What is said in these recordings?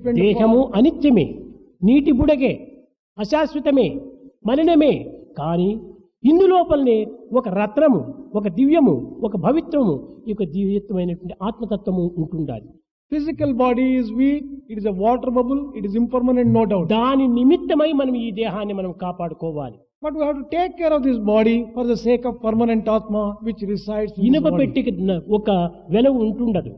depend దేహము upon. అనిత్యమే, నీటి బుడగే, అశాశ్వతమే, మలినమే. కానీ ఇందులోపలనే ఒక రత్నము, ఒక దివ్యము, ఒక భవిత్వము, ఈ యొక్క దివ్యత్వమైనటువంటి ఆత్మతత్వము ఉంటుండాలి. Physical body is weak, it is a water bubble, it is impermanent, no doubt. దాని నిమిత్తమై మనం ఈ దేహాన్ని మనం కాపాడుకోవాలి. But we have to take care of this body for the sake of permanent Atma which resides in this ఇనుప body. పెట్టికి ఒక వెలవు ఉంటుండదు.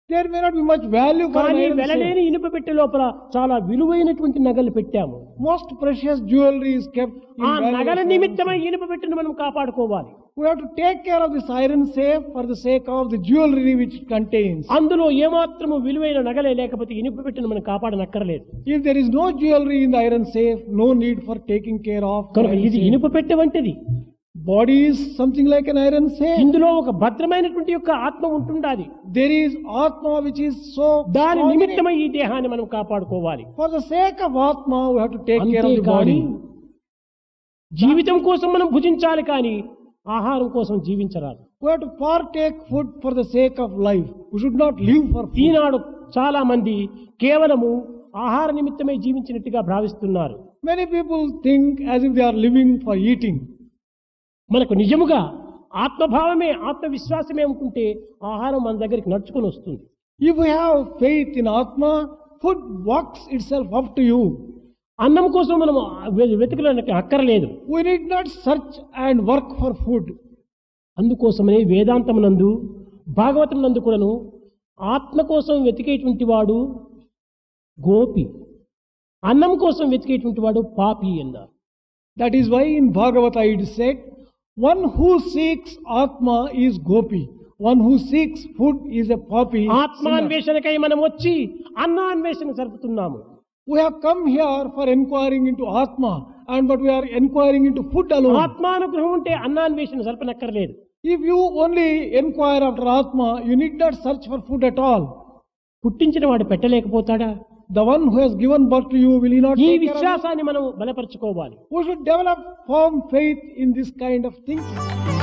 There may not be much value for an కానీ iron safe. వెలలేని ఇనుప పెట్టె లోపల చాలా విలువైనటువంటి నగలు పెట్టాము. Most precious jewelry is kept in ఆ valuable నగల iron నిమిత్తమై safe. ఇనుప పెట్టెను మనం కాపాడుకోవాలి. We have to take care of this iron safe for the sake of the jewelry which it contains. అందులో ఏమాత్రము విలువైన నగలే లేకపోతే ఇనుప పెట్టెను మనం కాపాడనక్కర్లేదు. If there is no jewelry in the iron safe, no need for taking care of the కనుక iron ఇది safe. ఇనుప పెట్టె వంటిది. Body is something like an iron safe. ఇందులో ఒక భద్రమైనటువంటి యొక్క ఆత్మ ఉంటుండాలి. There is Atma which is so దాని strong in it. నిమిత్తమై ఈ దేహాన్ని మనం కాపాడుకోవాలి. For the sake of Atma, we have to take care of the అంతేకాని body. జీవితం కోసం మనం భుజించాలి, కానీ ఆహారం కోసం జీవించరాదు. We have to partake food for the sake of life. We should not live for food. ఈనాడు చాలా మంది కేవలము ఆహార నిమిత్తమే జీవించినట్టుగా భావిస్తున్నారు. Many people think as if they are living for eating. మనకు నిజముగా ఆత్మభావమే, ఆత్మవిశ్వాసమే ఉంటుంటే ఆహారం మన దగ్గరికి నడుచుకొని వస్తుంది. If we have faith in Atma, food walks itself up to you. అన్నం కోసం మనం వెతుకులకు అక్కర్లేదు. We need not search and work for food. అందుకోసమనే వేదాంతమునందు భాగవతమునందు కూడాను ఆత్మ కోసం వెతికేటువంటి వాడు గోపి, అన్నం కోసం వెతికేటువంటి వాడు పాపి అన్నారు. That is why in Bhagavata it is said, one who seeks Atma is Gopi. One who seeks food is a papi. sinner. ఆత్మాన్వేషణకై మనం వచ్చి అన్నాన్వేషణ జరుపుతున్నాము. We have come here for inquiring into Atma, but we are inquiring into food alone. ఆత్మానుగ్రహం ఉంటే అన్నాన్వేషణ జరపనక్కర్లేదు. If you only inquire after Atma, you need not search for food at all. పుట్టించిన వాడు పెట్టలేకపోతాడా? The one who has given birth to you, will he not ఈ take care of you? విశ్వాసాన్ని మనం బలపరచుకోవాలి. We should develop firm faith in this kind of thinking.